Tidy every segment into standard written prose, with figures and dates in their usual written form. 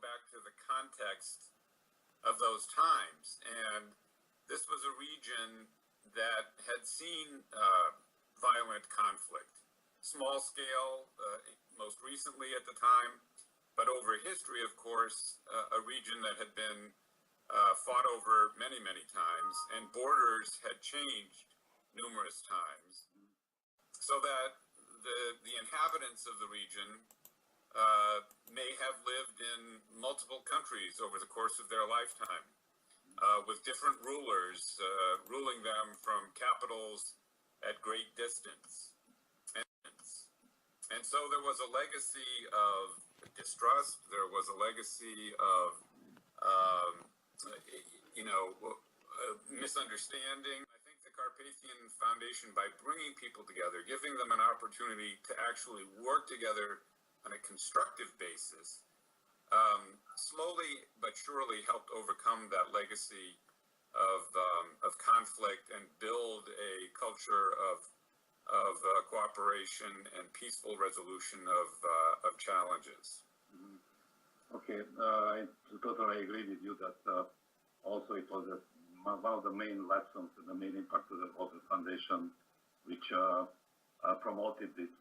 back to the context of those times. And this was a region that had seen violent conflict, small scale, most recently at the time, but over history, of course, a region that had been fought over many, many times, and borders had changed numerous times, so that the inhabitants of the region may have lived in multiple countries over the course of their lifetime, with different rulers ruling them from capitals at great distance. And so there was a legacy of distrust, there was a legacy of, misunderstanding. I think the Carpathian Foundation, by bringing people together, giving them an opportunity to actually work together on a constructive basis, slowly but surely helped overcome that legacy of conflict and build a culture of cooperation and peaceful resolution of challenges. Okay, I totally agree with you that also it was one of the main lessons and the main impact of the foundation, which promoted this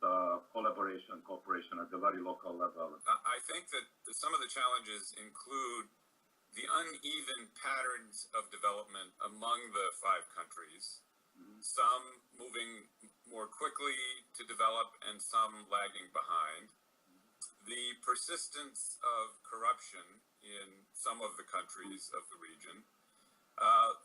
collaboration, cooperation at the very local level. I think that some of the challenges include the uneven patterns of development among the 5 countries, some moving more quickly to develop and some lagging behind. The persistence of corruption in some of the countries of the region,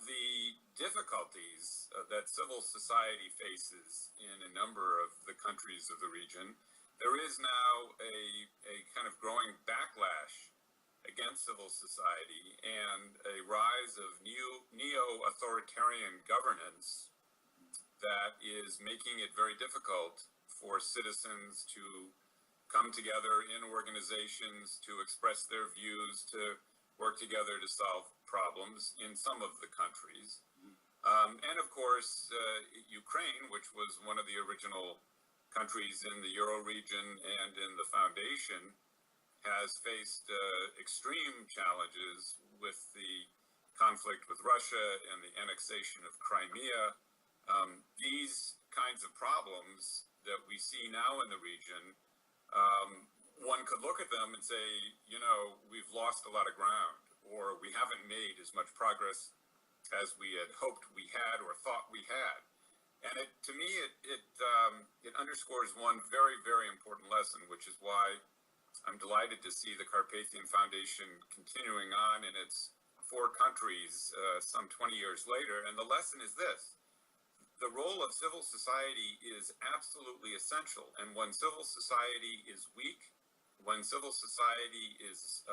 the difficulties that civil society faces in a number of the countries of the region. There is now a kind of growing backlash against civil society and a rise of neo-authoritarian governance that is making it very difficult for citizens to come together in organizations, to express their views, to work together to solve problems in some of the countries. And of course, Ukraine, which was one of the original countries in the Euro region and in the foundation, has faced extreme challenges with the conflict with Russia and the annexation of Crimea. These kinds of problems that we see now in the region, one could look at them and say, we've lost a lot of ground, or we haven't made as much progress as we had hoped we had or thought we had. And to me, it underscores one very, very important lesson, which is why I'm delighted to see the Carpathian Foundation continuing on in its 4 countries some 20 years later. And the lesson is this: the role of civil society is absolutely essential. And when civil society is weak, when civil society is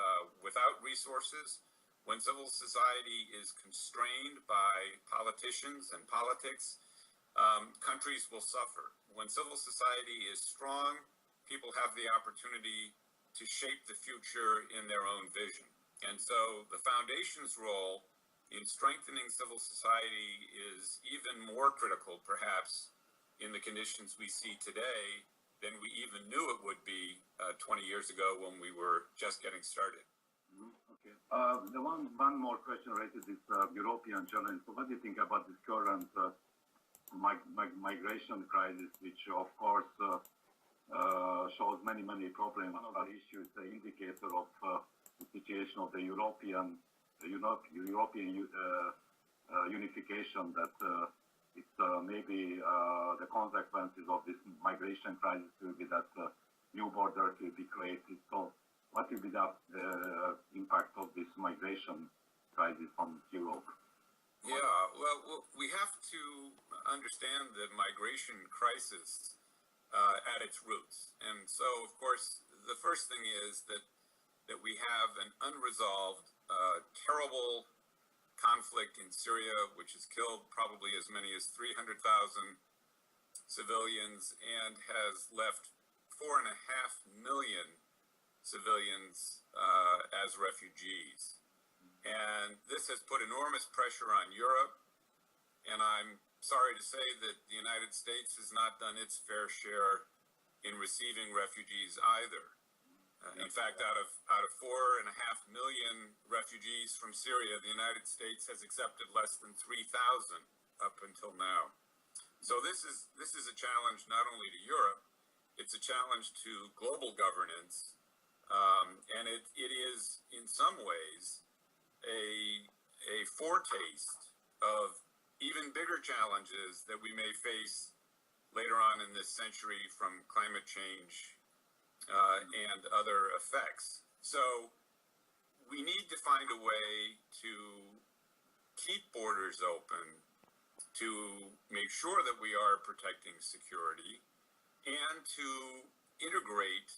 without resources, when civil society is constrained by politicians and politics, countries will suffer. When civil society is strong, people have the opportunity to shape the future in their own vision. And so the foundation's role in strengthening civil society is even more critical, perhaps, in the conditions we see today than we even knew it would be 20 years ago when we were just getting started. Okay. The one more question related to this European challenge. So what do you think about this current migration crisis, which of course shows many problems? One of the issues, the indicator of the situation of the European unification, that it's maybe the consequences of this migration crisis will be that new borders will be created. So what will be the impact of this migration crisis on Europe? Yeah, well, we have to understand the migration crisis at its roots. And so, of course, the first thing is that we have an unresolved, terrible conflict in Syria, which has killed probably as many as 300,000 civilians and has left 4.5 million civilians as refugees. And this has put enormous pressure on Europe. And I'm sorry to say that the United States has not done its fair share in receiving refugees either. In fact, out of 4.5 million refugees from Syria, the United States has accepted less than 3,000 up until now. So this is a challenge not only to Europe, it's a challenge to global governance, and it is in some ways a foretaste of even bigger challenges that we may face later on in this century from climate change and other effects. So we need to find a way to keep borders open, to make sure that we are protecting security, and to integrate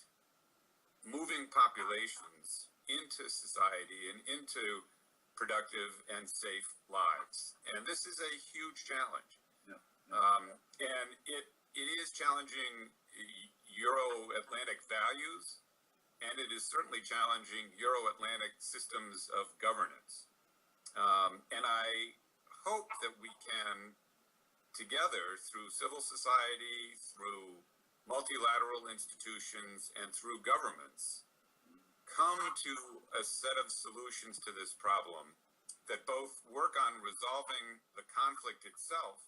moving populations into society and into productive and safe lives. And this is a huge challenge. Yeah. And it is challenging Euro-Atlantic values, and it is certainly challenging Euro-Atlantic systems of governance. And I hope that we can, together, through civil society, through multilateral institutions, and through governments, come to a set of solutions to this problem that both work on resolving the conflict itself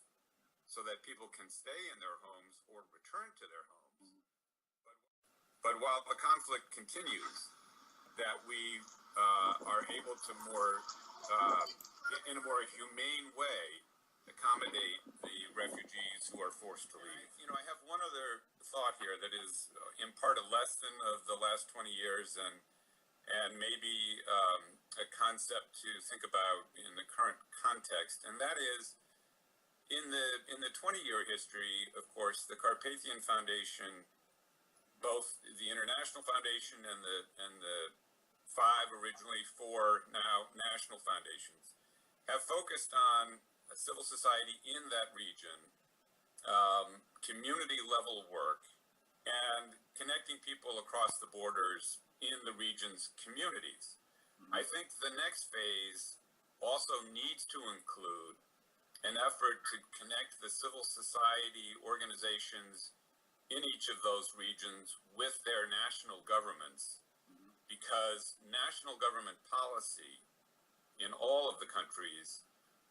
so that people can stay in their homes or return to their homes. But while the conflict continues, that we are able to in a more humane way, accommodate the refugees who are forced to leave. You know, I have one other thought here that is in part a lesson of the last 20 years and maybe a concept to think about in the current context, and that is in the 20-year history, of course, the Carpathian Foundation, both the International Foundation and the originally four now national foundations, have focused on civil society in that region, community level work, and connecting people across the borders in the region's communities. I think the next phase also needs to include an effort to connect the civil society organizations in each of those regions with their national governments, because national government policy in all of the countries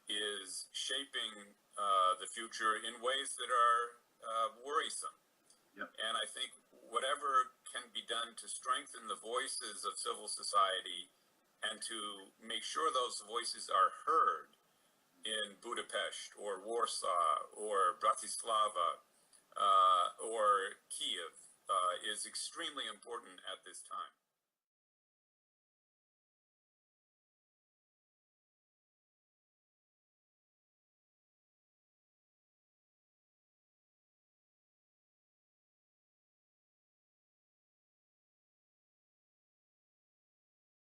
is shaping the future in ways that are worrisome. Yep. And I think whatever can be done to strengthen the voices of civil society and to make sure those voices are heard in Budapest or Warsaw or Bratislava or Kiev is extremely important at this time.